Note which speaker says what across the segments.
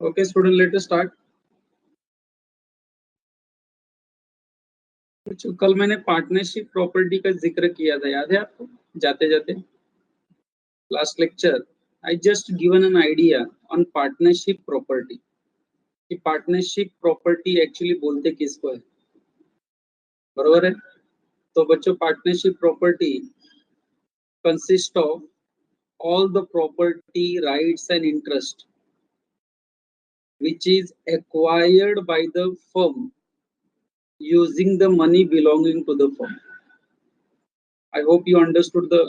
Speaker 1: Okay student, let us start. कल मैंने partnership property का जिक्र किया था, याद है आपको? जाते जाते last lecture I just given an idea on partnership property कि पार्टनरशिप प्रॉपर्टी एक्चुअली बोलते किसको है, बरोबर है? तो बच्चों, partnership property consist of all the property, rights and interest which is acquired by the firm using the money belonging to the firm. I hope you understood the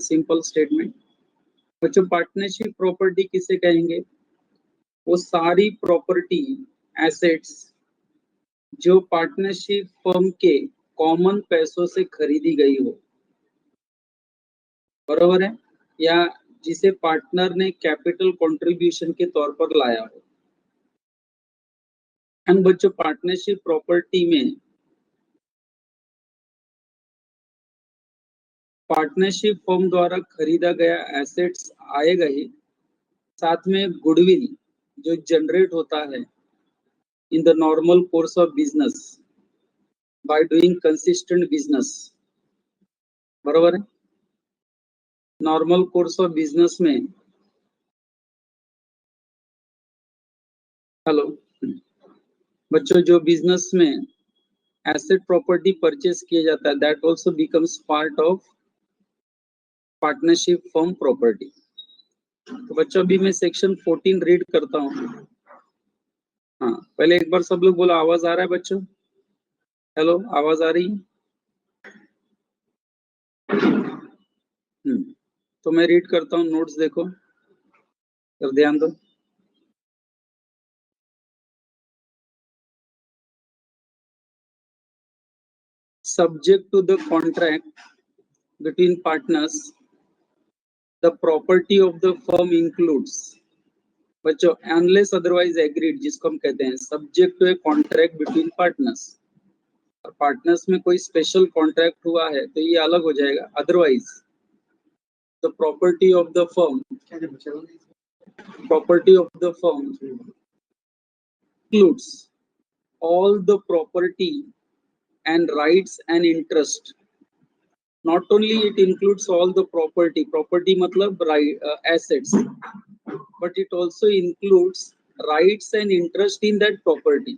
Speaker 1: simple statement. बच्चों, partnership property किसे कहेंगे? वो सारी property, assets जो partnership firm के common पैसों से खरीदी गई हो, बरोबर है, या जिसे पार्टनर ने कैपिटल कंट्रीब्यूशन के तौर पर लाया हो। एंड बच्चों, पार्टनरशिप प्रॉपर्टी में पार्टनरशिप फर्म द्वारा खरीदा गया एसेट्स आएगा ही, साथ में गुडविल जो जनरेट होता है in the normal course of business by doing consistent business, बरोबर है? नॉर्मल कोर्स ऑफ बिजनेस में, हेलो बच्चों, जो बिजनेस में एसेट प्रॉपर्टी परचेस किया जाता है, that also becomes part of partnership firm property. तो बच्चों, अभी मैं सेक्शन 14 रीड करता हूँ। हाँ, पहले एक बार सब लोग बोलो, आवाज आ रहा है बच्चों? हेलो, आवाज आ रही? तो मैं रीड करता हूँ, नोट्स देखो और ध्यान दो। Subject to the contract between partners, the property of the firm includes, बच्चों, unless otherwise agreed, जिसको हम कहते हैं subject to a contract between partners। और पार्टनर्स में कोई स्पेशल कॉन्ट्रैक्ट हुआ है तो ये अलग हो जाएगा। Otherwise the property of the firm includes all the property and rights and interest. Not only it includes all the property मतलब assets, but it also includes rights and interest in that property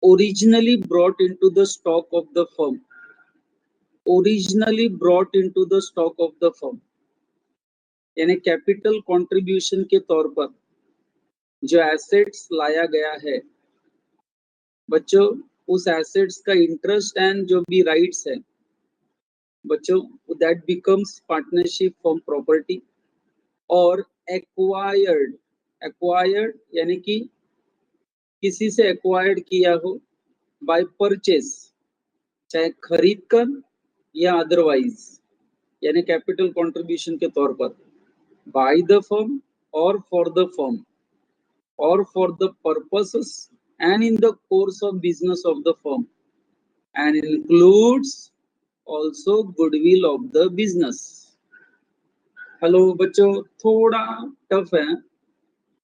Speaker 1: originally brought into the stock of the firm, यानी capital contribution के तौर पर जो assets लाया गया है बच्चों, उस एसेट्स का इंटरेस्ट एंड जो भी राइट्स है बच्चों, that becomes partnership form property. और एक्वायर्ड यानी कि किसी से एक्वायर्ड किया हो बाय परचेस, चाहे खरीद कर या अदरवाइज, यानी कैपिटल कंट्रीब्यूशन के तौर पर, बाय द फर्म और फॉर द फर्म और for the purposes and in the course of business of the firm, and includes also goodwill of the business। Hello बच्चों, थोड़ा टफ है।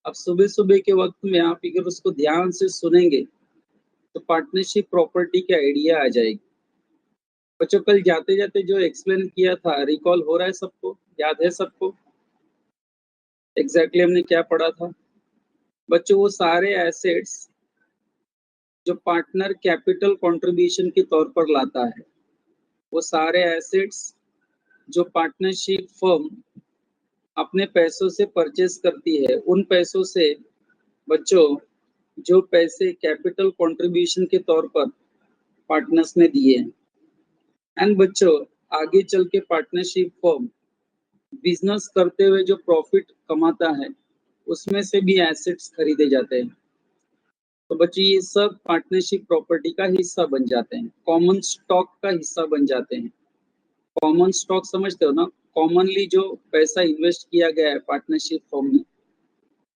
Speaker 1: अब सुबह सुबह के वक्त में आप अगर उसको ध्यान से सुनेंगे तो पार्टनरशिप प्रॉपर्टी की आइडिया आ जाएगी। बच्चों, कल जाते जाते जो एक्सप्लेन किया था, रिकॉल हो रहा है सबको? याद है सबको एग्जैक्टली हमने क्या पढ़ा था? बच्चों, वो सारे एसेट्स जो पार्टनर कैपिटल कंट्रीब्यूशन के तौर पर लाता है, वो सारे एसेट्स जो पार्टनरशिप फर्म अपने पैसों से परचेस करती है, उन पैसों से बच्चों जो पैसे कैपिटल कंट्रीब्यूशन के तौर पर पार्टनर्स ने दिए हैं, एंड बच्चों आगे चल के पार्टनरशिप फर्म बिजनेस करते हुए जो प्रॉफिट कमाता है उसमें से भी एसेट्स खरीदे जाते हैं। तो बच्चों, ये सब पार्टनरशिप प्रॉपर्टी का हिस्सा बन जाते हैं, कॉमन स्टॉक का हिस्सा बन जाते हैं। कॉमन स्टॉक समझते हो ना? कॉमनली जो पैसा इन्वेस्ट किया गया है पार्टनरशिप फर्म में,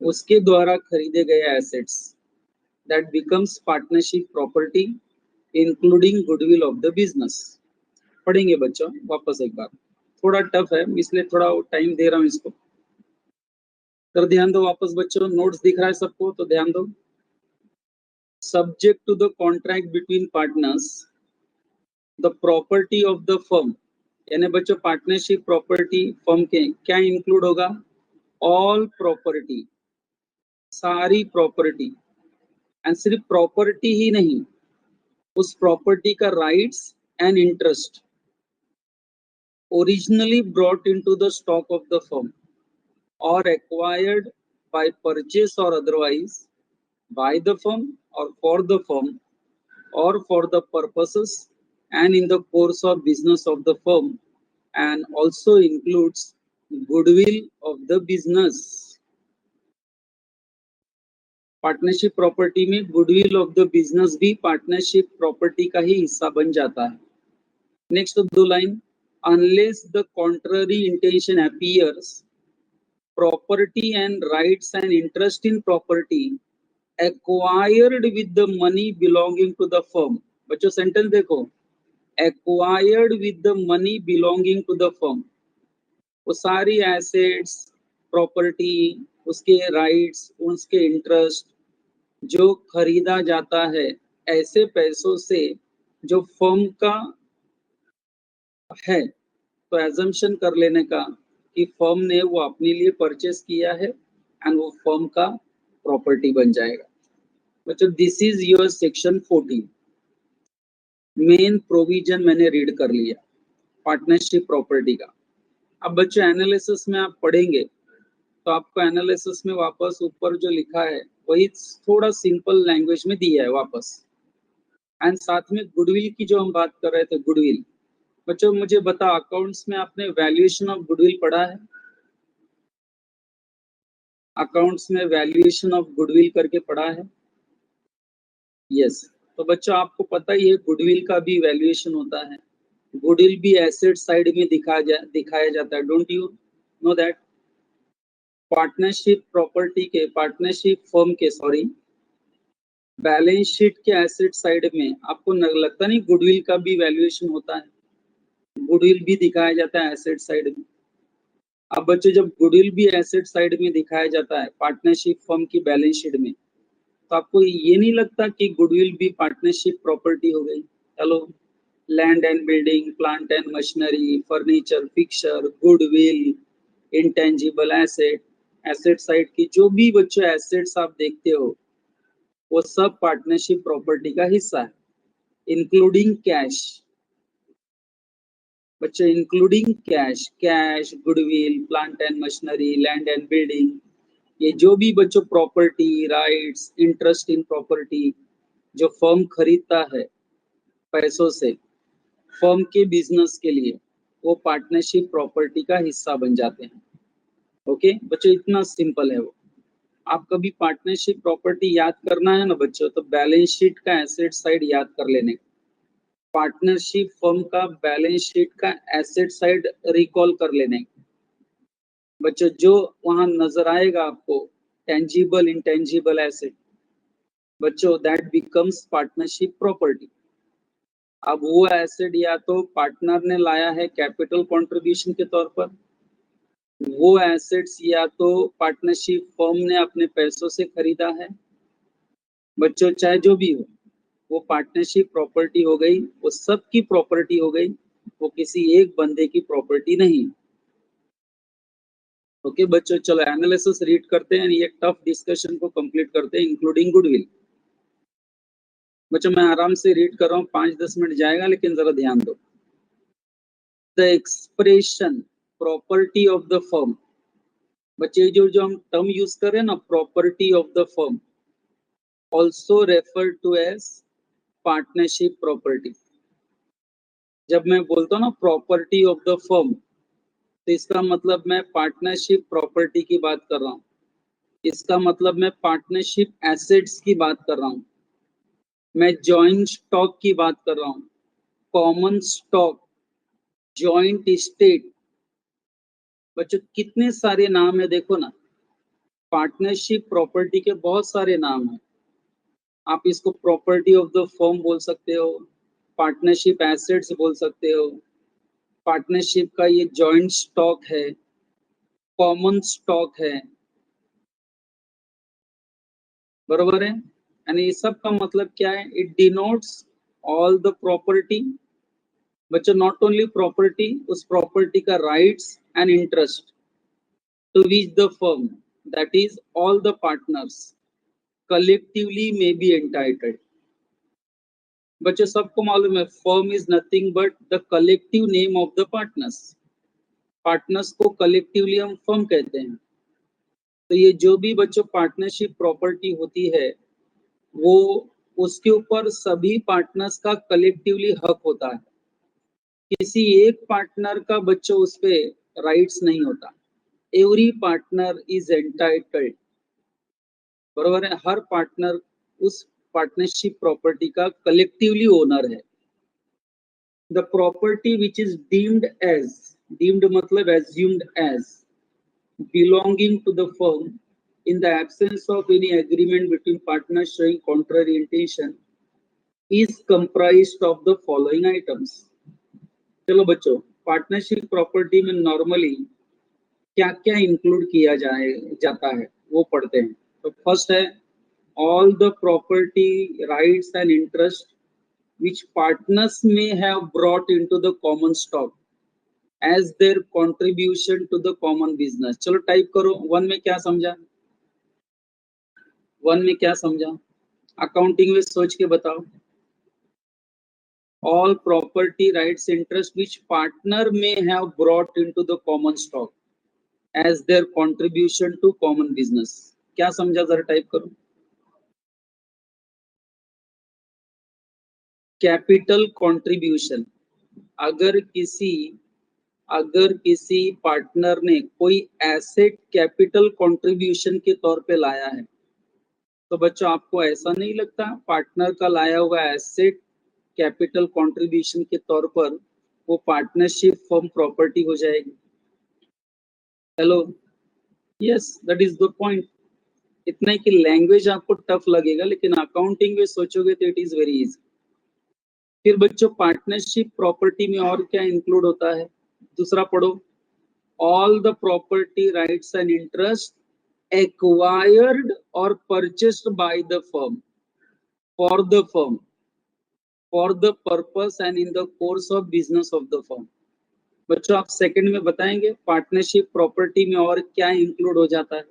Speaker 1: उसके द्वारा खरीदे गए assets, that becomes partnership property including goodwill of the business. पढ़ेंगे बच्चों वापस एक बार, थोड़ा टफ है इसलिए थोड़ा टाइम दे रहा हूँ इसको। तर ध्यान दो वापस बच्चों, नोट्स दिख रहा है सबको तो ध्यान दो। Subject to the contract between partners, the property of the firm, यानी बच्चों पार्टनरशिप प्रॉपर्टी फर्म के क्या इंक्लूड होगा? ऑल प्रॉपर्टी, सारी प्रॉपर्टी। एंड सिर्फ प्रॉपर्टी ही नहीं, उस प्रॉपर्टी का rights and interest originally brought into the stock of the firm और एक्वायर्ड बाय परचेस और otherwise by the firm or for the purposes and in the course of business of the firm, and also includes goodwill of the business. Partnership property में goodwill of the business भी partnership property का ही हिस्सा बन जाता है। Next दो line, unless the contrary intention appears, property and rights and interest in property acquired with the money belonging to the firm। बच्चों sentence देखो, acquired with the money belonging to the firm, वो सारी assets property, उसके rights, उसके interest जो खरीदा जाता है ऐसे पैसों से जो फर्म का है, तो एजम्पशन कर लेने का कि फर्म ने वो अपने लिए परचेस किया है एंड वो फर्म का प्रॉपर्टी बन जाएगा। बच्चों this is your section 14, main provision मैंने रीड कर लिया पार्टनरशिप प्रॉपर्टी का। अब बच्चों एनालिसिस में आप पढ़ेंगे तो आपको एनालिसिस में वापस ऊपर जो लिखा है वही थोड़ा सिंपल लैंग्वेज में दिया है वापस, एंड साथ में गुडविल की जो हम बात कर रहे थे, गुडविल। बच्चों मुझे बता, अकाउंट्स में आपने वैल्यूएशन ऑफ गुडविल पढ़ा है? अकाउंट्स में वैल्यूएशन ऑफ गुडविल करके पढ़ा है? यस। तो बच्चों आपको पता ही है गुडविल का भी वैल्यूएशन होता है, गुडविल भी एसेट साइड में दिखाया जाता है। Don't you know that? Partnership property के, पार्टनरशिप फर्म के सॉरी, बैलेंस शीट के एसेट साइड में आपको लगता नहीं गुडविल का भी वैल्यूएशन होता है? गुडविल भी दिखाया जाता है एसेट साइड में। अब बच्चों जब गुडविल भी एसेट साइड में दिखाया जाता है पार्टनरशिप फर्म की बैलेंस शीट में, तो आपको ये नहीं लगता कि गुडविल भी पार्टनरशिप प्रॉपर्टी हो गई? चलो, land and building, plant and machinery, furniture, fixer, goodwill, intangible asset, asset side की जो भी बच्चों एसेट्स आप देखते हो वो सब पार्टनरशिप प्रॉपर्टी का हिस्सा है, इंक्लूडिंग कैश। बच्चों including cash, cash, goodwill, plant and machinery, land and building, ये जो भी बच्चों property, rights, interest in property जो फर्म खरीदता है पैसों से फर्म के बिजनेस के लिए, वो पार्टनरशिप प्रॉपर्टी का हिस्सा बन जाते हैं। ओके बच्चों, इतना सिंपल है वो। आप कभी पार्टनरशिप प्रॉपर्टी याद करना है ना बच्चों, तो बैलेंस शीट का एसेट साइड याद कर लेने, पार्टनरशिप फर्म का बैलेंस शीट का एसेट साइड रिकॉल कर लेने। बच्चों जो वहां नजर आएगा आपको टेंजिबल, इंटेंजिबल एसेट, बच्चों दैट बिकम्स पार्टनरशिप प्रॉपर्टी। अब वो एसेट या तो पार्टनर ने लाया है कैपिटल कंट्रीब्यूशन के तौर पर, वो एसेट्स या तो पार्टनरशिप फर्म ने अपने पैसों से खरीदा है। बच्चों चाहे जो भी हो, वो पार्टनरशिप प्रॉपर्टी हो गई, वो सबकी प्रॉपर्टी हो गई, वो किसी एक बंदे की प्रॉपर्टी नहीं। ओके बच्चों, चलो एनालिसिस रीड करते हैं, ये टफ डिस्कशन को कंप्लीट करते हैं इंक्लूडिंग गुडविल। बच्चों मैं आराम से रीड कर रहा हूँ, 5-10 मिनट जाएगा, लेकिन जरा ध्यान दो। The expression property of the firm, बच्चे जो हम टर्म यूज कर रहे हैं ना, property of the firm, also refer to as partnership property. जब मैं बोलता हूँ ना प्रॉपर्टी ऑफ द फर्म, तो इसका मतलब मैं पार्टनरशिप प्रॉपर्टी की बात कर रहा हूँ, इसका मतलब मैं पार्टनरशिप एसेट्स की बात कर रहा हूँ, मैं जॉइंट स्टॉक की बात कर रहा हूँ, कॉमन स्टॉक, जॉइंट स्टेट। बच्चों कितने सारे नाम है देखो ना, पार्टनरशिप प्रॉपर्टी के बहुत सारे नाम हैं। आप इसको प्रॉपर्टी ऑफ द फर्म बोल सकते हो, पार्टनरशिप एसेट्स बोल सकते हो, पार्टनरशिप का ये जॉइंट स्टॉक है, कॉमन स्टॉक है, बरोबर है। यानी इस सब का मतलब क्या है? It denotes all the property, बच्चों नॉट ओनली प्रॉपर्टी, उस प्रॉपर्टी का rights and interest to which the firm, that is all the partners collectively may be entitled। बच्चों सबको मालूम है firm is nothing but the collective name of the partners. Partners को collectively हम firm कहते हैं। तो ये जो भी बच्चों पार्टनरशिप प्रॉपर्टी होती है वो उसके ऊपर सभी पार्टनर्स का कलेक्टिवली हक होता है। किसी एक पार्टनर का बच्चों उस पे राइट्स नहीं होता। एवरी पार्टनर इज एंटाइटल्ड, बरोबर है। हर पार्टनर उस पार्टनरशिप प्रॉपर्टी का कलेक्टिवली ओनर है। The property which is deemed मतलब assumed as belonging to the firm in the absence of any agreement between partners showing contrary intention is comprised of the following items। चलो बच्चों, partnership property में normally क्या क्या include किया जाता है वो पढ़ते हैं। तो फर्स्ट है all the property rights and interest which partners may have brought into the common stock as their contribution to the common business। चलो टाइप करो, वन में क्या समझा? वन में क्या समझा? अकाउंटिंग में सोच के बताओ। All property rights interest which partner may have brought into the common stock as their contribution to common business। क्या समझा जरा टाइप करो। कैपिटल कंट्रीब्यूशन, अगर किसी पार्टनर ने कोई एसेट कैपिटल कंट्रीब्यूशन के तौर पे लाया है, तो बच्चों आपको ऐसा नहीं लगता पार्टनर का लाया हुआ एसेट कैपिटल कंट्रीब्यूशन के तौर पर वो पार्टनरशिप फर्म प्रॉपर्टी हो जाएगी? Hello, yes, that is the point. इतना ही कि लैंग्वेज आपको टफ लगेगा, लेकिन अकाउंटिंग में सोचोगे तो इट इज वेरी इजी। फिर बच्चों पार्टनरशिप प्रॉपर्टी में और क्या इंक्लूड होता है? दूसरा पढ़ो, all the property rights and interest acquired और purchased by the firm for the purpose and in the course of business of the firm. बच्चों आप सेकंड में बताएंगे पार्टनरशिप प्रॉपर्टी में और क्या इंक्लूड हो जाता है,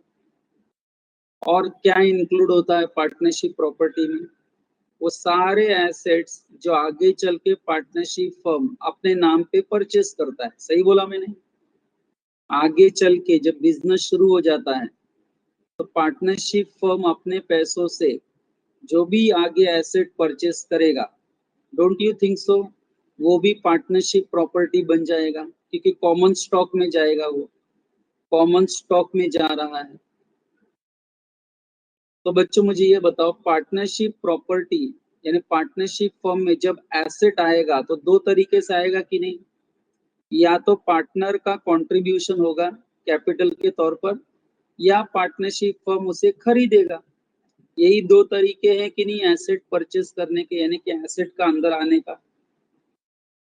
Speaker 1: और क्या इंक्लूड होता है पार्टनरशिप प्रॉपर्टी में? वो सारे एसेट्स जो आगे चल के पार्टनरशिप फर्म अपने नाम पे परचेस करता है। सही बोला मैंने? आगे चल के जब बिजनेस शुरू हो जाता है तो पार्टनरशिप फर्म अपने पैसों से जो भी आगे एसेट परचेस करेगा, डोंट यू थिंक सो, वो भी पार्टनरशिप प्रॉपर्टी बन जाएगा, क्योंकि कॉमन स्टॉक में जाएगा, वो कॉमन स्टॉक में जा रहा है। तो बच्चों मुझे ये बताओ, पार्टनरशिप प्रॉपर्टी यानी पार्टनरशिप फर्म में जब एसेट आएगा तो दो तरीके से आएगा कि नहीं? या तो पार्टनर का कंट्रीब्यूशन होगा कैपिटल के तौर पर, या पार्टनरशिप फर्म उसे खरीदेगा। यही दो तरीके हैं कि नहीं एसेट परचेस करने के, यानी कि एसेट का अंदर आने का,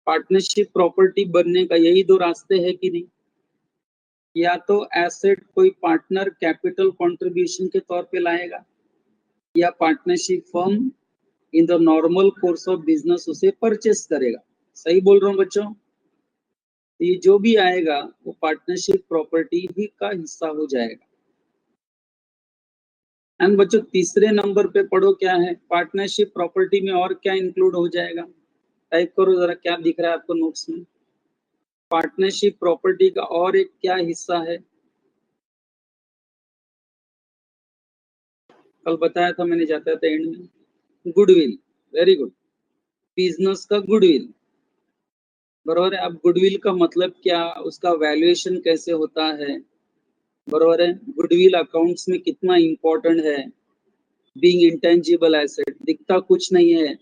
Speaker 1: पार्टनरशिप प्रॉपर्टी बनने का, यही दो रास्ते हैं कि नहीं? या तो एसेट कोई पार्टनर कैपिटल कंट्रीब्यूशन के तौर पे लाएगा, या partnership firm in the normal course of business उसे परचेस करेगा। सही बोल रहा हूँ बच्चों? ये जो भी आएगा वो पार्टनरशिप प्रॉपर्टी ही का हिस्सा हो जाएगा। एंड बच्चों तीसरे नंबर पे पढ़ो क्या है पार्टनरशिप प्रॉपर्टी में और क्या इंक्लूड हो जाएगा? टाइप करो जरा, क्या दिख रहा है आपको नोट्स में? पार्टनरशिप प्रॉपर्टी का और एक क्या हिस्सा है? कल बताया था मैंने, जाता था एंड में, गुडविल। वेरी गुड, बिजनेस का गुडविल, बरोबर है। अब गुडविल का मतलब क्या, उसका वैल्यूएशन कैसे होता है, बरोबर है। गुडविल अकाउंट्स में कितना इंपॉर्टेंट है। बीइंग इंटेंजिबल एसेट, दिखता कुछ नहीं है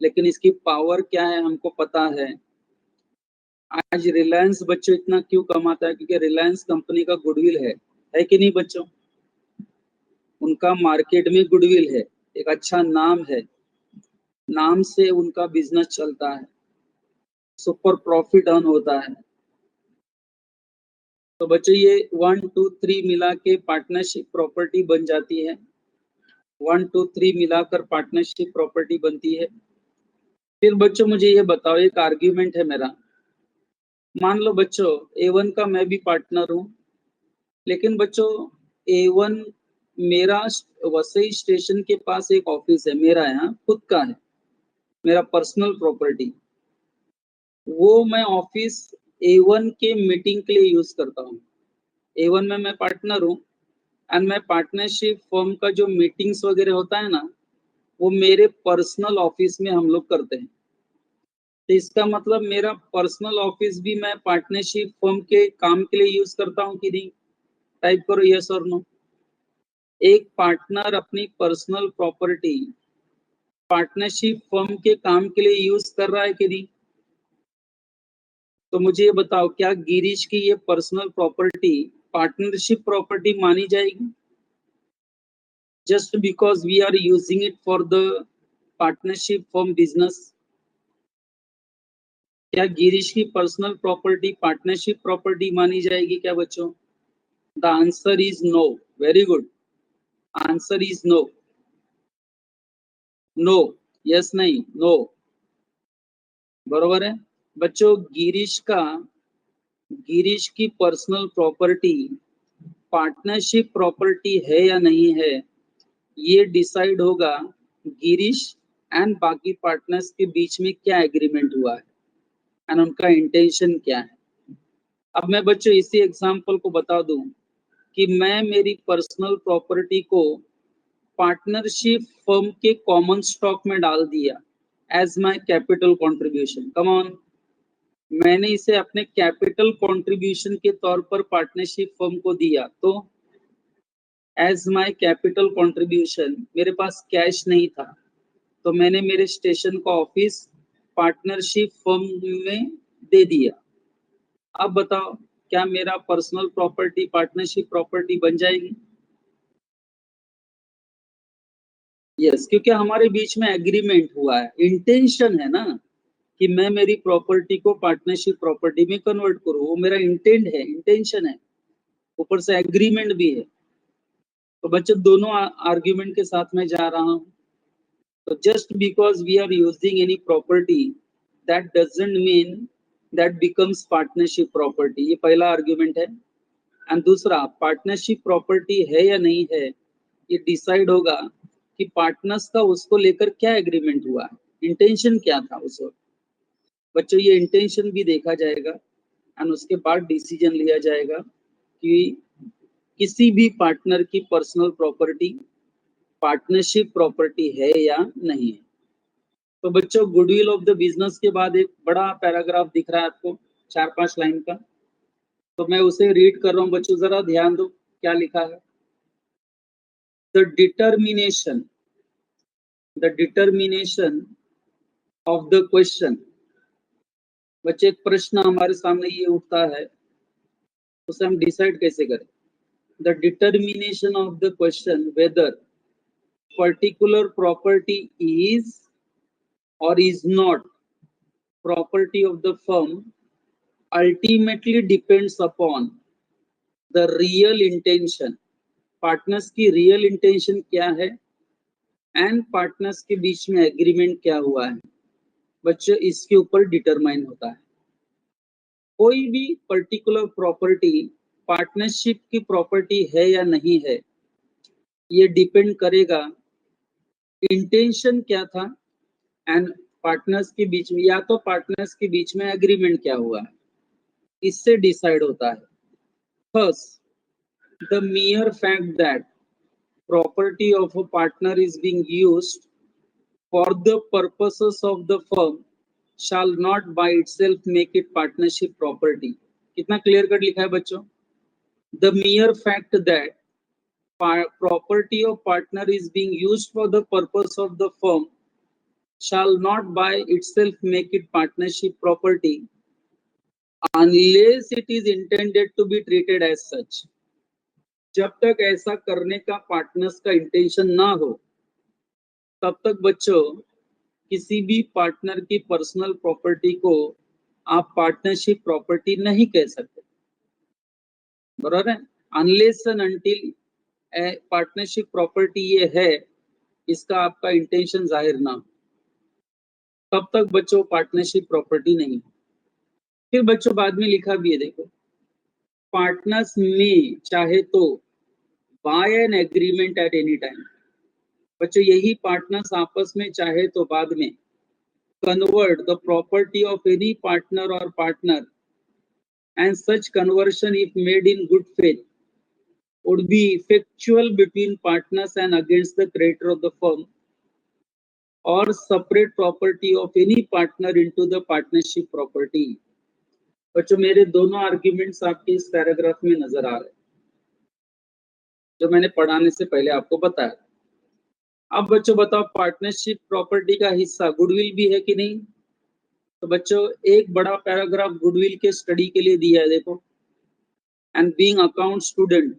Speaker 1: लेकिन इसकी पावर क्या है हमको पता है। आज रिलायंस बच्चों इतना क्यों कमाता है? क्योंकि रिलायंस कंपनी का गुडविल है कि नहीं बच्चों? उनका मार्केट में गुडविल है, एक अच्छा नाम है, नाम से उनका बिजनेस चलता है, सुपर प्रॉफिट अर्न होता है। तो बच्चों ये 1 2 3 मिला के पार्टनरशिप प्रॉपर्टी बन जाती है। 1 2 3 मिलाकर पार्टनरशिप प्रॉपर्टी बनती है। फिर बच्चों मुझे ये बताओ, एक आर्ग्यूमेंट है मेरा। मान लो बच्चों A1 का मैं भी पार्टनर हूँ, लेकिन बच्चों A1 मेरा वसई स्टेशन के पास एक ऑफिस है, मेरा यहाँ खुद का है, मेरा पर्सनल प्रॉपर्टी। वो मैं ऑफिस A1 के मीटिंग के लिए यूज करता हूँ। A1 में मैं पार्टनर हूँ एंड मैं पार्टनरशिप फर्म का जो मीटिंग्स वगैरह होता है ना, वो मेरे पर्सनल ऑफिस में हम लोग करते हैं। तो इसका मतलब मेरा पर्सनल ऑफिस भी मैं पार्टनरशिप फर्म के काम के लिए यूज करता हूँ कि नहीं? टाइप करो यस और नो। एक पार्टनर अपनी पर्सनल प्रॉपर्टी पार्टनरशिप फर्म के काम के लिए यूज कर रहा है कि नहीं? तो मुझे ये बताओ, क्या गिरीश की ये पर्सनल प्रॉपर्टी पार्टनरशिप प्रॉपर्टी मानी जाएगी just because we are using it for the partnership firm business? क्या गिरीश की पर्सनल प्रॉपर्टी पार्टनरशिप प्रॉपर्टी मानी जाएगी क्या बच्चों? The answer is no. Very good, answer is no. No, yes नहीं, नो, बरोबर है बच्चों। गिरीश की पर्सनल प्रॉपर्टी पार्टनरशिप प्रॉपर्टी है या नहीं है, ये डिसाइड होगा गिरीश एंड बाकी पार्टनर्स के बीच में क्या एग्रीमेंट हुआ है एंड उनका इंटेंशन क्या है। अब मैं बच्चों इसी एग्जांपल को बता दूं कि मैं मेरी पर्सनल प्रॉपर्टी को पार्टनरशिप फर्म के कॉमन स्टॉक में डाल दिया as my capital contribution. Come on, मैंने इसे अपने कैपिटल कंट्रीब्यूशन के तौर पर पार्टनरशिप फर्म को दिया, तो एज माय कैपिटल कंट्रीब्यूशन मेरे पास कैश नहीं था, तो मैंने मेरे स्टेशन का ऑफिस पार्टनरशिप फर्म में दे दिया। अब बताओ, क्या मेरा पर्सनल प्रॉपर्टी पार्टनरशिप प्रॉपर्टी बन जाएगी? यस, क्योंकि हमारे बीच में एग्रीमेंट हुआ है, इंटेंशन है ना कि मैं मेरी प्रॉपर्टी को पार्टनरशिप प्रॉपर्टी में कन्वर्ट करूं, वो मेरा इंटेंट है, इंटेंशन है, ऊपर से एग्रीमेंट भी है। तो बच्चों दोनों आर्ग्यूमेंट के साथ में जा रहा हूं। तो just because we are using any property that doesn't mean that becomes partnership property, ये पहला आर्ग्यूमेंट है। एंड दूसरा, पार्टनरशिप प्रॉपर्टी है या नहीं है, ये डिसाइड होगा कि पार्टनर्स का उसको लेकर क्या एग्रीमेंट हुआ है, इंटेंशन क्या था उस वक्त। बच्चों ये इंटेंशन भी देखा जाएगा एंड उसके बाद डिसीजन लिया जाएगा कि किसी भी पार्टनर की पर्सनल प्रॉपर्टी पार्टनरशिप प्रॉपर्टी है या नहीं है। तो बच्चों गुडविल ऑफ द बिजनेस के बाद एक बड़ा पैराग्राफ दिख रहा है आपको, 4-5 लाइन का, तो मैं उसे रीड कर रहा हूँ बच्चों, जरा ध्यान दो क्या लिखा है। The determination of the question. बच्चे एक प्रश्न हमारे सामने ये उठता है, उसे हम डिसाइड कैसे करें? The determination of the question whether particular property is or is not property of the firm ultimately depends upon the real intention। Partners की रियल इंटेंशन क्या है एंड पार्टनर्स के बीच में एग्रीमेंट क्या हुआ है, बच्चों इसके ऊपर डिटरमाइन होता है। कोई भी पर्टिकुलर प्रॉपर्टी पार्टनरशिप की प्रॉपर्टी है या नहीं है, ये डिपेंड करेगा इंटेंशन क्या था एंड पार्टनर्स के बीच में, या तो पार्टनर्स के बीच में एग्रीमेंट क्या हुआ है, इससे डिसाइड होता है। First, the mere fact that property of a partner is being used for the purposes of the firm shall not by itself make it partnership property। कितना क्लियर कट लिखा है बच्चों? The mere fact that property of partner is being used for the purpose of the firm shall not by itself make it partnership property unless it is intended to be treated as such। जब तक ऐसा करने का partners का intention ना हो, तब तक बच्चों किसी भी पार्टनर की पर्सनल प्रॉपर्टी को आप पार्टनरशिप प्रॉपर्टी नहीं कह सकते, बराबर है? Unless and until partnership property ये है इसका आपका इंटेंशन जाहिर ना हो, तब तक बच्चों पार्टनरशिप प्रॉपर्टी नहीं। फिर बच्चों बाद में लिखा भी है, देखो, पार्टनर्स में चाहे तो by an agreement at any time. बच्चों यही पार्टनर्स आपस में चाहे तो बाद में convert the property of any partner or partner, and such conversion, if made in good faith, would be effectual between partners and against the creditor of the firm, or separate property of any partner into the partnership property। बच्चों मेरे दोनों arguments आपके इस paragraph में नजर आ रहे हैं, जो मैंने पढ़ाने से पहले आपको बताया। अब बच्चों बताओ, पार्टनरशिप प्रॉपर्टी का हिस्सा गुडविल भी है कि नहीं? तो बच्चों एक बड़ा पैराग्राफ गुडविल के स्टडी के लिए दिया है, देखो। एंड बीइंग अकाउंट स्टूडेंट,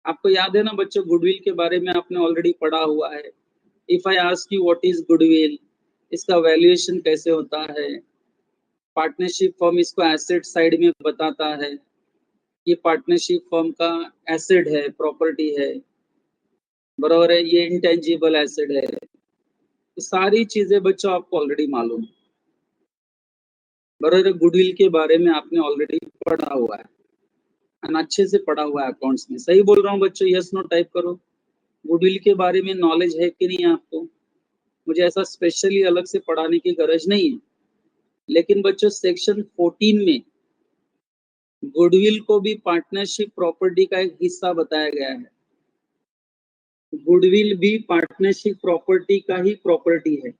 Speaker 1: आपको याद है ना बच्चों, गुडविल के बारे में आपने ऑलरेडी पढ़ा हुआ है। If I ask you what is goodwill, इसका वैल्यूएशन कैसे होता है, पार्टनरशिप फर्म इसको एसेट साइड में बताता है, ये पार्टनरशिप फर्म का एसेट है, प्रॉपर्टी है, बराबर है, ये इंटेंजिबल एसेट है। ये सारी चीजें बच्चों आपको ऑलरेडी मालूम है, बराबर है। गुडविल के बारे में आपने ऑलरेडी पढ़ा हुआ है, अच्छे से पढ़ा हुआ है अकाउंट्स में। सही बोल रहा हूँ बच्चों? यस नो टाइप करो। गुडविल के बारे में नॉलेज है कि नहीं आपको? मुझे ऐसा स्पेशली अलग से पढ़ाने की गरज नहीं है, लेकिन बच्चों सेक्शन 14 में गुडविल को भी पार्टनरशिप प्रॉपर्टी का एक हिस्सा बताया गया है। गुडविल भी पार्टनरशिप प्रॉपर्टी का ही प्रॉपर्टी है,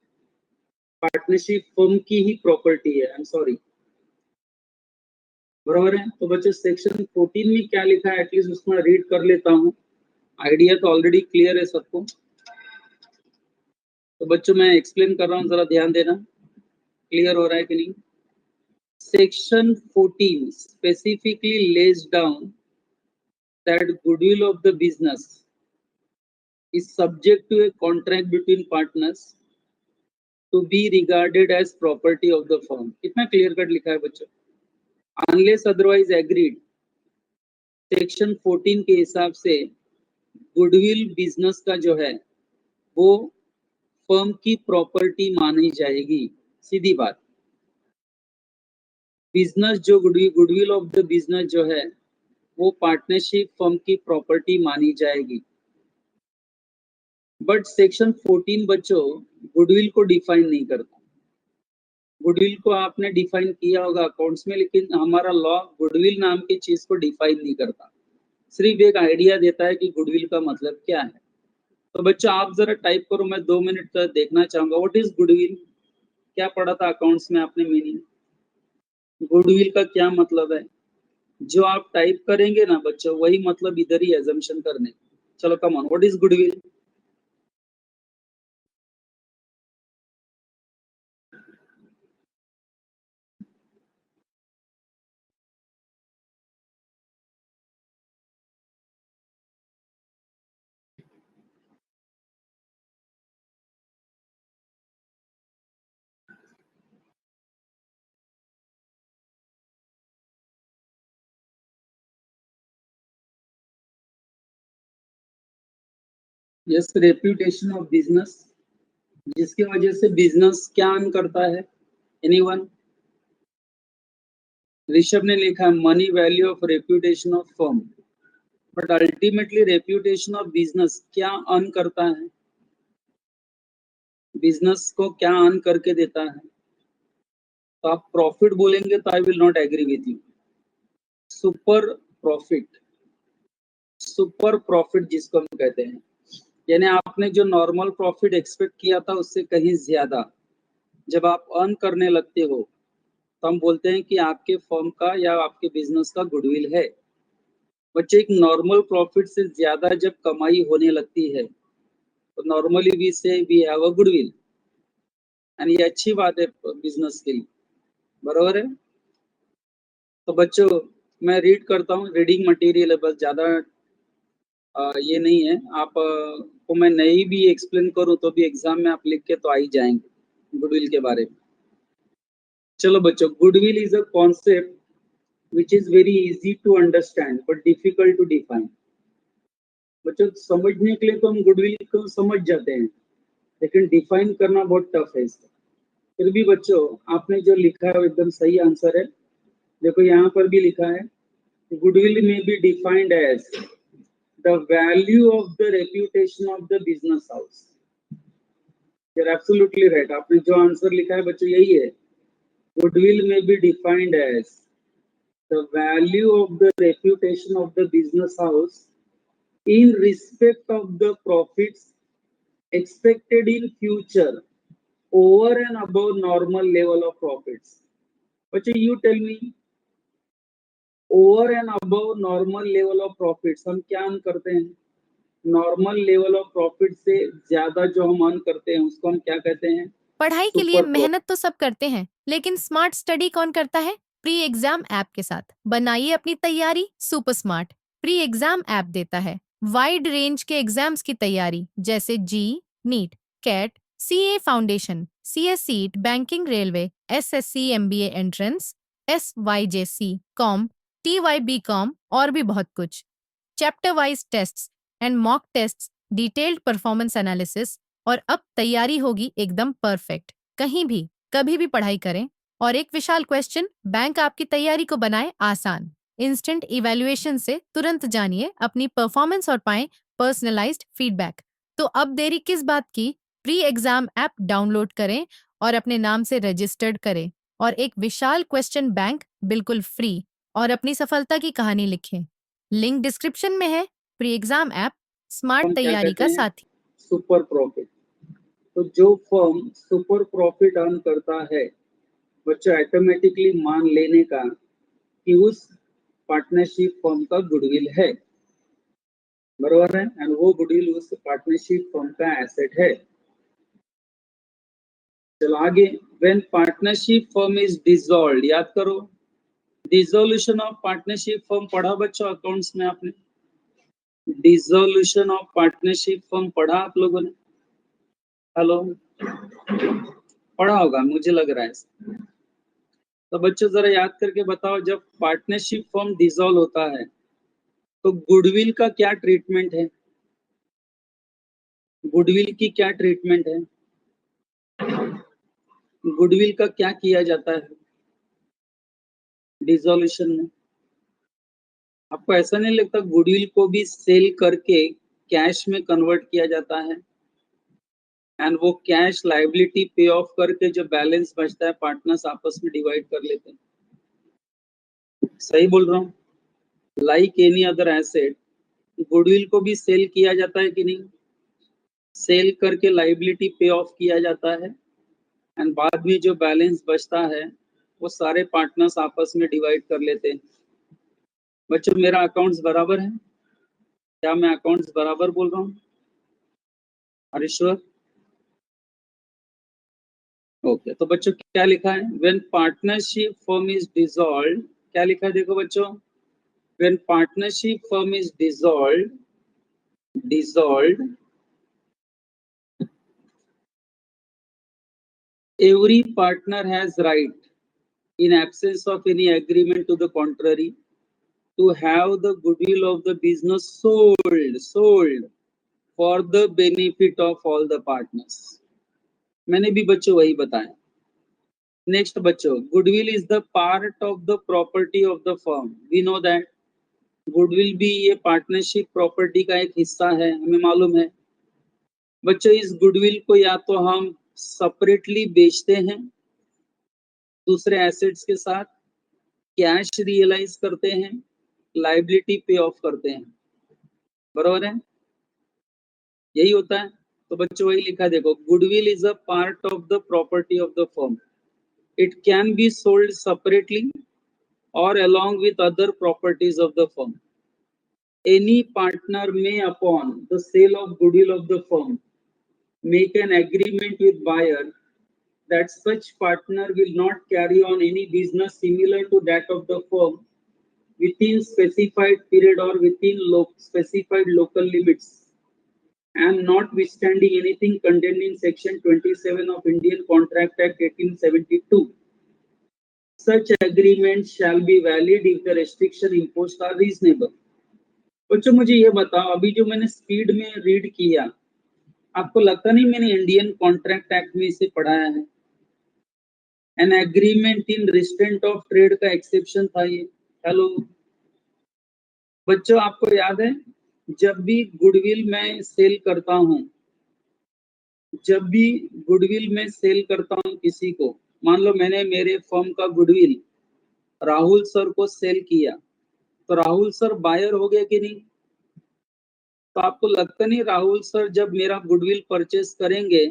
Speaker 1: पार्टनरशिप फर्म की ही प्रॉपर्टी है। आई एम सॉरी, बराबर है। तो बच्चों सेक्शन 14 में क्या लिखा है, एटलीस्ट उसमें रीड कर लेता हूँ। आइडिया तो ऑलरेडी क्लियर है सबको। तो बच्चों मैं एक्सप्लेन कर रहा हूँ, जरा ध्यान देना, क्लियर हो रहा है कि नहीं? Section 14 specifically lays down that goodwill of the business is subject to a contract between partners to be regarded as property of the firm। कितना क्लियर कट लिखा है बच्चों? Unless otherwise agreed, सेक्शन 14 के हिसाब से गुडविल बिजनेस का जो है वो फर्म की प्रॉपर्टी मानी जाएगी। सीधी बात, बिजनेस जो गुडविल ऑफ द बिजनेस जो है वो पार्टनरशिप फर्म की प्रॉपर्टी मानी जाएगी। बट सेक्शन 14 बच्चों गुडविल को डिफाइन नहीं करता। गुडविल को आपने डिफाइन किया होगा अकाउंट्स में, लेकिन हमारा लॉ गुडविल नाम की चीज को डिफाइन नहीं करता, सिर्फ एक आइडिया देता है कि गुडविल का मतलब क्या है। तो बच्चों आप जरा टाइप करो, मैं 2 मिनट तक देखना चाहूंगा। What is goodwill? क्या पढ़ा था अकाउंट्स में आपने मीनिंग? गुडविल का क्या मतलब है? जो आप टाइप करेंगे ना बच्चों, वही मतलब इधर ही एजम्पशन करने। चलो come on, what is goodwill? Yes, reputation of business, जिसकी वजह से बिजनेस क्या अर्न करता है। एनीवन? ऋषभ ने लिखा money value of reputation of firm, but ultimately reputation of business क्या अर्न करता है, बिजनेस को क्या अर्न करके देता है। तो आप प्रॉफिट बोलेंगे तो I will not agree with you. Super profit, super profit जिसको हम कहते हैं, यानी आपने जो नॉर्मल प्रॉफिट एक्सपेक्ट किया था उससे कहीं ज्यादा जब आप अर्न करने लगते हो, तो हम बोलते हैं कि आपके फर्म का या आपके बिजनेस का गुडविल है। बच्चे एक नॉर्मल प्रॉफिट से ज्यादा जब कमाई होने लगती है तो normally we say we have a goodwill, and ये अच्छी बात है बिजनेस के लिए, बराबर है। तो बच्चों मैं रीड करता हूँ, रीडिंग मटेरियल है बस, ज्यादा ये नहीं है। आप को मैं नहीं भी एक्सप्लेन करूँ तो भी एग्जाम में आप लिख के तो आ ही जाएंगे गुडविल के बारे में। चलो बच्चों, goodwill is a concept which is very easy to understand but difficult to define। बच्चों समझने के लिए तो हम गुडविल को समझ जाते हैं, लेकिन डिफाइन करना बहुत टफ है इसका। फिर भी बच्चों आपने जो लिखा है वो एकदम सही आंसर है। देखो यहाँ पर भी लिखा है गुडविल में be defined as the value of the reputation of the business house. You're absolutely right. आपने जो आंसर लिखा है बच्चों यही है। Goodwill may be defined as the value of the reputation of the business house in respect of the profits expected in future over and above normal level of profits. बच्चों you tell me, over and above normal level of profits हम क्या earn करते हैं? Normal level of profit से ज्यादा जो हम earn करते हैं उसको हम क्या कहते हैं?
Speaker 2: पढ़ाई के लिए
Speaker 1: सुपर प्रॉफिट।
Speaker 2: मेहनत तो सब करते हैं, लेकिन स्मार्ट स्टडी कौन करता है? प्री एग्जाम ऐप के साथ बनाइए अपनी तैयारी super smart. Pre exam app देता है वाइड रेंज के एग्जाम्स की तैयारी, जैसे JEE, NEET, CAT, CA foundation, CSEET, banking, railway, SSC, MBA entrance, SYJC, com, TYB com और भी बहुत कुछ। Chapter wise tests and mock tests, detailed performance analysis, और अब तैयारी होगी एकदम परफेक्ट। कहीं भी कभी भी पढ़ाई करें, और एक विशाल क्वेश्चन बैंक आपकी तैयारी को बनाए आसान। इंस्टेंट इवैल्यूएशन से तुरंत जानिए अपनी परफॉर्मेंस और पाएं पर्सनलाइज्ड फीडबैक। तो अब देरी किस बात की? प्री एग्जाम ऐप डाउनलोड करें और अपने नाम से रजिस्टर्ड करें, और एक विशाल क्वेश्चन बैंक बिल्कुल फ्री, और अपनी सफलता की कहानी लिखें। लिंक डिस्क्रिप्शन में है। प्री एग्जाम ऐप स्मार्ट
Speaker 1: हम क्या
Speaker 2: तैयारी
Speaker 1: कहते
Speaker 2: का
Speaker 1: हैं?
Speaker 2: साथी।
Speaker 1: Super profit. तो जो फर्म सुपर प्रॉफिट अर्न करता है बच्चों ऑटोमेटिकली मान लेने का कि उस पार्टनरशिप फर्म का गुडविल है, बरोबर है, एंड वो गुडविल उस पार्टनरशिप फर्म का एसेट है। चलो आगे, when partnership firm is dissolved, याद करो डिसोल्यूशन ऑफ पार्टनरशिप फर्म पढ़ा बच्चों अकाउंट्स में आपने? डिसोल्यूशन ऑफ पार्टनरशिप फर्म पढ़ा आप लोगों ने? हेलो, पढ़ा होगा मुझे लग रहा है। तो बच्चों जरा याद करके बताओ, जब पार्टनरशिप फर्म डिसॉल्व होता है तो गुडविल का क्या ट्रीटमेंट है? गुडविल की क्या ट्रीटमेंट है? गुडविल का क्या किया जाता है डिसोल्यूशन में? आपको ऐसा नहीं लगता गुडविल को भी सेल करके कैश में कन्वर्ट किया जाता है, एंड वो कैश लायबिलिटी पे ऑफ करके जो बैलेंस बचता है पार्टनर्स आपस में डिवाइड कर लेते हैं? सही बोल रहा हूँ? Like any other asset, goodwill को भी सेल किया जाता है कि नहीं? सेल करके लायबिलिटी पे ऑफ किया जाता है, एंड बाद में जो बैलेंस बचता है वो सारे पार्टनर्स आपस में डिवाइड कर लेते हैं। बच्चों मेरा अकाउंट्स बराबर है? क्या मैं अकाउंट्स बराबर बोल रहा हूँ? हरीश्वर ओके। तो बच्चों क्या लिखा है? When partnership firm is dissolved, क्या लिखा है देखो बच्चों, when partnership firm is dissolved, every partner has right, in absence of any agreement to the contrary, to have the goodwill of the business sold for the benefit of all the partners. मैंने भी बच्चों वही बताया। Next बच्चों, goodwill is the part of the property of the firm, we know that. Goodwill भी ये partnership property का एक हिस्सा है, हमें मालूम है। बच्चों इस गुडविल को या तो हम सेपरेटली बेचते हैं दूसरे एसेट्स के साथ, कैश रियलाइज करते हैं, लायबिलिटी पे ऑफ करते हैं, बराबर है, यही होता है। तो बच्चों वही लिखा देखो, goodwill is a part of the property of the firm, it can be sold separately और along with other properties of the firm. Any partner may, upon the sale of goodwill of the firm, make an agreement with buyer that such partner will not carry on any business similar to that of the firm within specified period or within specified local limits, and notwithstanding anything contained in section 27 of Indian Contract Act 1872. Such agreements shall be valid if the restrictions imposed are reasonable. बच्चों मुझे ये बताओ, अभी जो मैंने speed में read किया, आपको लगता नहीं मैंने इंडियन कॉन्ट्रैक्ट एक्ट में इसे पढ़ाया है? An agreement in restraint of trade का एक्सेप्शन था ये। हेलो बच्चों, आपको याद है जब भी गुडविल मैं सेल करता हूं, जब भी गुडविल में सेल करता हूं किसी को, मान लो मैंने मेरे फर्म का गुडविल राहुल सर को सेल किया, तो राहुल सर बायर हो गए कि नहीं? तो आपको लगता नहीं राहुल सर जब मेरा गुडविल परचेस करेंगे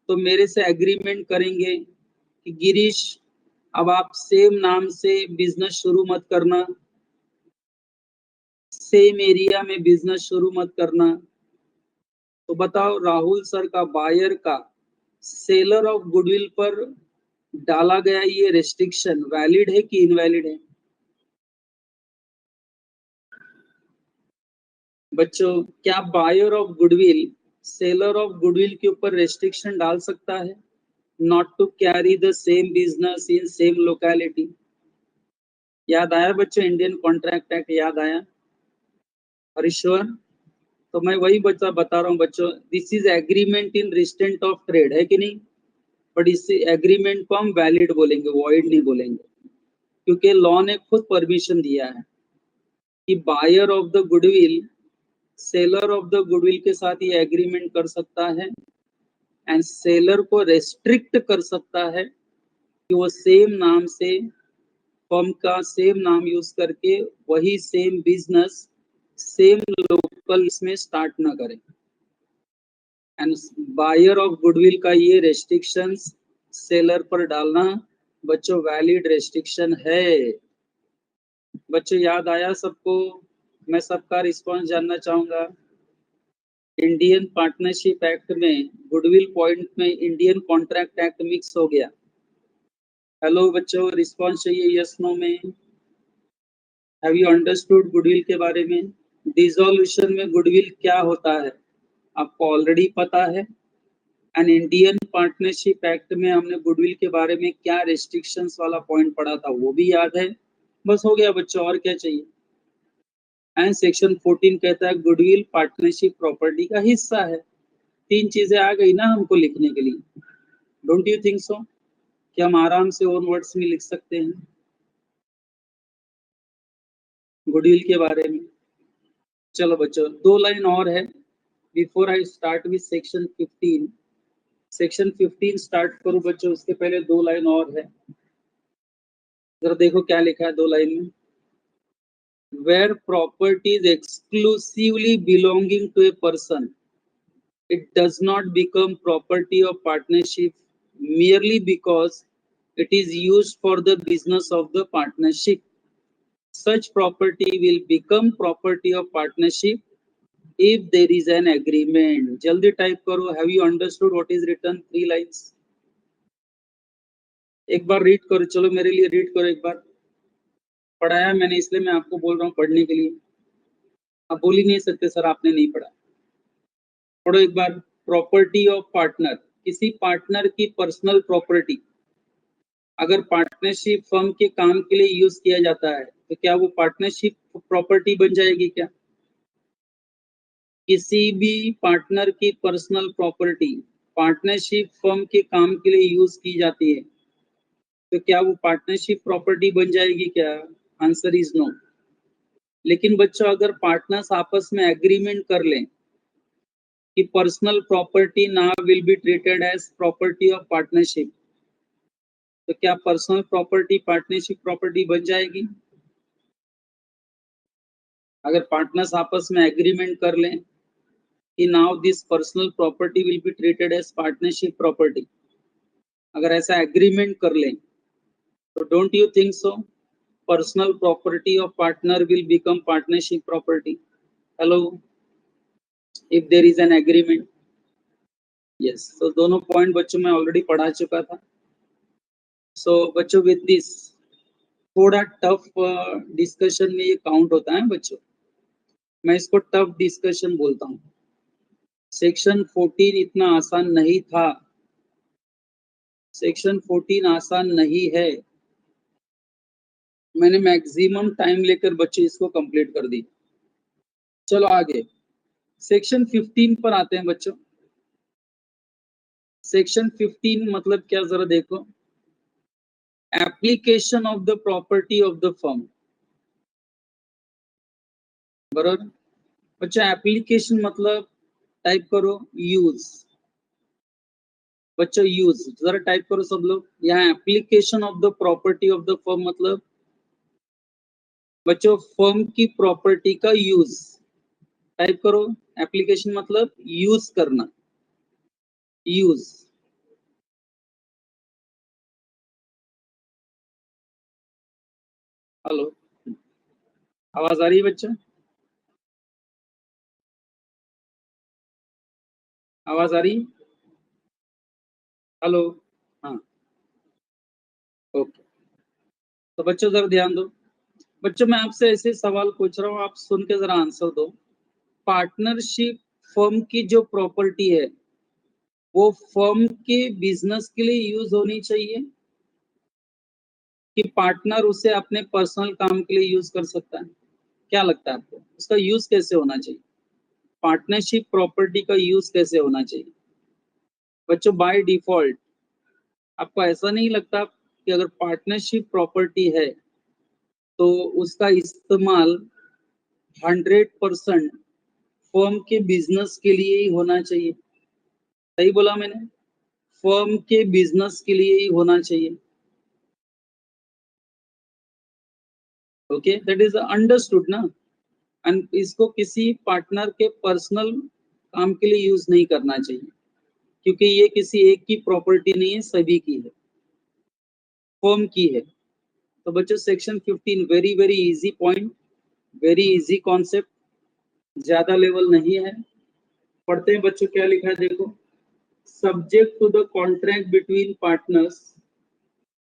Speaker 1: तो मेरे से एग्रीमेंट करेंगे कि गिरीश अब आप सेम नाम से बिजनेस शुरू मत करना, सेम एरिया में बिजनेस शुरू मत करना। तो बताओ राहुल सर का बायर का सेलर ऑफ गुडविल पर डाला गया ये रेस्ट्रिक्शन वैलिड है कि इनवैलिड है? बच्चों, क्या buyer of goodwill seller of goodwill के ऊपर रेस्ट्रिक्शन डाल सकता है? Not to carry the same business in same locality. याद आया बच्चों? इंडियन कॉन्ट्रैक्ट एक्ट याद आया? हरीश्वर, तो मैं वही बता रहा हूँ बच्चों, this is agreement in restraint of trade, है कि नहीं? बट इस एग्रीमेंट को हम वैलिड बोलेंगे, वॉइड नहीं बोलेंगे, क्योंकि लॉ ने खुद परमिशन दिया है कि buyer of the goodwill seller of the goodwill के साथ ये एग्रीमेंट कर सकता है, एंड सेलर को रेस्ट्रिक्ट कर सकता है कि वो सेम नाम से, फर्म का सेम नाम यूज करके वही सेम बिजनेस सेम लोकल इसमें स्टार्ट ना करें। एंड बायर ऑफ गुडविल का ये रेस्ट्रिक्शंस सेलर पर डालना बच्चों वैलिड रेस्ट्रिक्शन है। बच्चों याद आया सबको? मैं सबका रिस्पांस जानना चाहूंगा। इंडियन पार्टनरशिप एक्ट में गुडविल पॉइंट में इंडियन कॉन्ट्रैक्ट एक्ट मिक्स हो गया। हेलो बच्चों, रिस्पांस चाहिए यस नो में। हैव यू अंडरस्टूड गुडविल के बारे में? डिसोल्यूशन में गुडविल क्या होता है आपको ऑलरेडी पता है, एंड इंडियन पार्टनरशिप एक्ट में हमने गुडविल के बारे में क्या रेस्ट्रिक्शंस वाला पॉइंट पढ़ा था वो भी याद है। बस हो गया बच्चों, और क्या चाहिए? एंड सेक्शन 14 कहता है गुडविल पार्टनरशिप प्रॉपर्टी का हिस्सा है। तीन चीजें आ गई ना हमको लिखने के लिए, डोंट यू थिंक सो कि हम आराम से ओन वर्ड्स में लिख सकते हैं गुडविल के बारे में? चलो बच्चों, दो लाइन और है before I start with section 15। Section 15 start करूं बच्चों, उसके पहले दो लाइन और है। जरा देखो क्या लिखा है दो लाइन में। Where property is exclusively belonging to a person, it does not become property of partnership merely because it is used for the business of the partnership. Such property will become property of partnership if there is an agreement. jaldi type karo, have you understood what is written? 3 lines एक बार read करो, चलो मेरे लिए read करो एक बार। पढ़ाया मैंने इसलिए मैं आपको बोल रहा हूँ पढ़ने के लिए। आप बोल ही नहीं सकते सर आपने नहीं पढ़ा। पढ़ो एक बार। प्रॉपर्टी ऑफ पार्टनर, किसी पार्टनर की पर्सनल प्रॉपर्टी अगर पार्टनरशिप फर्म के काम के लिए यूज किया जाता है तो क्या वो पार्टनरशिप प्रॉपर्टी बन जाएगी क्या? किसी भी पार्टनर की पर्सनल प्रॉपर्टी पार्टनरशिप फर्म के काम के लिए यूज की जाती है तो क्या वो पार्टनरशिप प्रॉपर्टी बन जाएगी क्या? Answer is no. लेकिन बच्चों, अगर पार्टनर्स आपस में एग्रीमेंट कर लें कि personal property now will be treated as property of partnership, तो क्या पर्सनल प्रॉपर्टी पार्टनरशिप प्रॉपर्टी बन जाएगी? अगर पार्टनर्स आपस में एग्रीमेंट कर लें कि now this personal property will be treated as partnership property, अगर ऐसा एग्रीमेंट कर लें तो don't you think so personal property of partner will become partnership property? Hello, if there is an agreement. Yes, तो दोनों पॉइंट बच्चों मैं already पढ़ा चुका था। सो बच्चों विद दिस थोड़ा टफ डिस्कशन में ये काउंट होता है बच्चों, मैं इसको टफ डिस्कशन बोलता हूँ। सेक्शन 14 इतना आसान नहीं था, सेक्शन 14 आसान नहीं है। मैंने मैक्सिमम टाइम लेकर बच्चे इसको कंप्लीट कर दी। चलो आगे सेक्शन 15 पर आते हैं बच्चों। सेक्शन 15 मतलब क्या, जरा देखो। Application of the property of the firm, बराबर बच्चों। एप्लीकेशन मतलब टाइप करो यूज, बच्चों यूज जरा टाइप करो सब लोग। यहाँ application of the property of the firm मतलब बच्चों फर्म की प्रॉपर्टी का यूज टाइप करो। एप्लीकेशन मतलब यूज करना, यूज। हेलो, आवाज आ रही है बच्चों? आवाज आ रही? हेलो, हाँ, ओके। तो बच्चों जरा ध्यान दो। बच्चों मैं आपसे ऐसे सवाल पूछ रहा हूँ, आप सुन के जरा आंसर दो। पार्टनरशिप फर्म की जो प्रॉपर्टी है वो फर्म के बिजनेस के लिए यूज होनी चाहिए कि पार्टनर उसे अपने पर्सनल काम के लिए यूज कर सकता है? क्या लगता है आपको, उसका यूज कैसे होना चाहिए? पार्टनरशिप प्रॉपर्टी का यूज कैसे होना चाहिए बच्चों? बाय डिफॉल्ट आपको ऐसा नहीं लगता कि अगर पार्टनरशिप प्रॉपर्टी है तो उसका इस्तेमाल 100% फर्म के बिजनेस के लिए ही होना चाहिए? सही बोला मैंने? फर्म के बिजनेस के लिए ही होना चाहिए। ओके, दैट इज अंडरस्टूड ना। एंड इसको किसी पार्टनर के पर्सनल काम के लिए यूज नहीं करना चाहिए क्योंकि ये किसी एक की प्रॉपर्टी नहीं है, सभी की है, फर्म की है। तो बच्चों section 15 very very easy point, very easy concept, ज्यादा लेवल नहीं है। पढ़ते हैं बच्चों क्या लिखा है देखो। Subject to the contract between partners.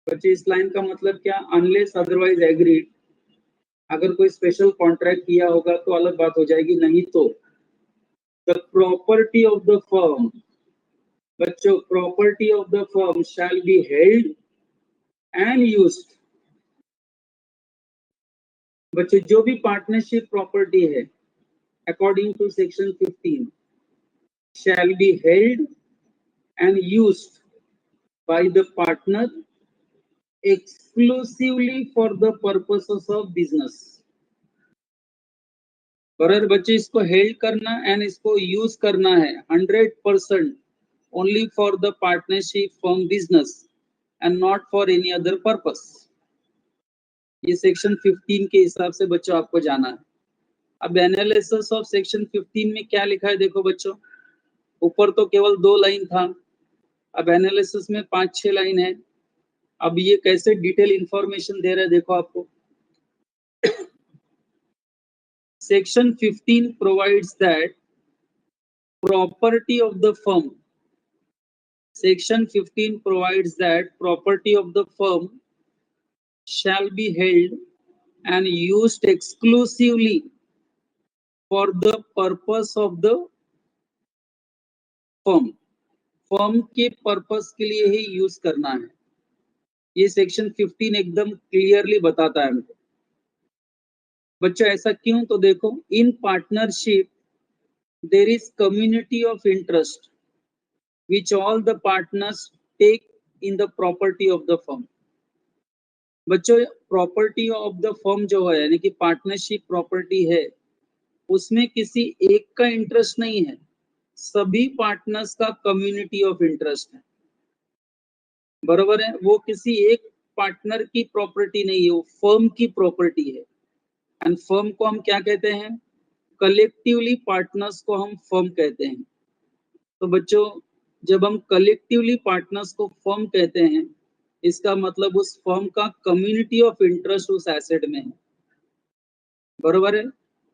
Speaker 1: बच्चे इस लाइन का मतलब क्या? Unless otherwise agreed. अगर कोई स्पेशल कॉन्ट्रैक्ट किया होगा तो अलग बात हो जाएगी, नहीं तो the property of the firm, बच्चों property of the firm shall be held and used. बच्चों जो भी पार्टनरशिप प्रॉपर्टी है according to section 15 shall be held and used by the partner exclusively for the purposes of business। बराबर बच्चे, इसको held करना and इसको यूज करना है 100% only for the partnership form business and not for any other purpose. ये section 15 के हिसाब से बच्चों आपको जाना है। अब एनालिसिस ऑफ सेक्शन 15 में क्या लिखा है देखो बच्चों। ऊपर तो केवल 2 लाइन था, अब एनालिसिस में 5-6 लाइन है। अब ये कैसे डिटेल इंफॉर्मेशन दे रहा है देखो आपको। Section 15 provides that property of the firm, section 15 provides that property of the firm shall be held and used exclusively for the purpose of the firm, firm के पर्पस के लिए ही यूज करना है। ये सेक्शन 15 एकदम क्लियरली बताता है हमको। बच्चों ऐसा क्यों? तो देखो, in partnership there is community of interest which all the partners take in the property of the firm। बच्चों प्रॉपर्टी ऑफ द फर्म जो है यानी कि पार्टनरशिप प्रॉपर्टी है उसमें किसी एक का इंटरेस्ट नहीं है, सभी पार्टनर्स का कम्युनिटी ऑफ इंटरेस्ट है। बरोबर है? वो किसी एक पार्टनर की प्रॉपर्टी नहीं है, वो फर्म की प्रॉपर्टी है। एंड फर्म को हम क्या कहते हैं? कलेक्टिवली पार्टनर्स को हम फर्म कहते हैं। तो बच्चों जब हम कलेक्टिवली पार्टनर्स को फर्म कहते हैं इसका मतलब उस फर्म का कम्युनिटी ऑफ इंटरेस्ट उस एसेट में है। बरोबर है?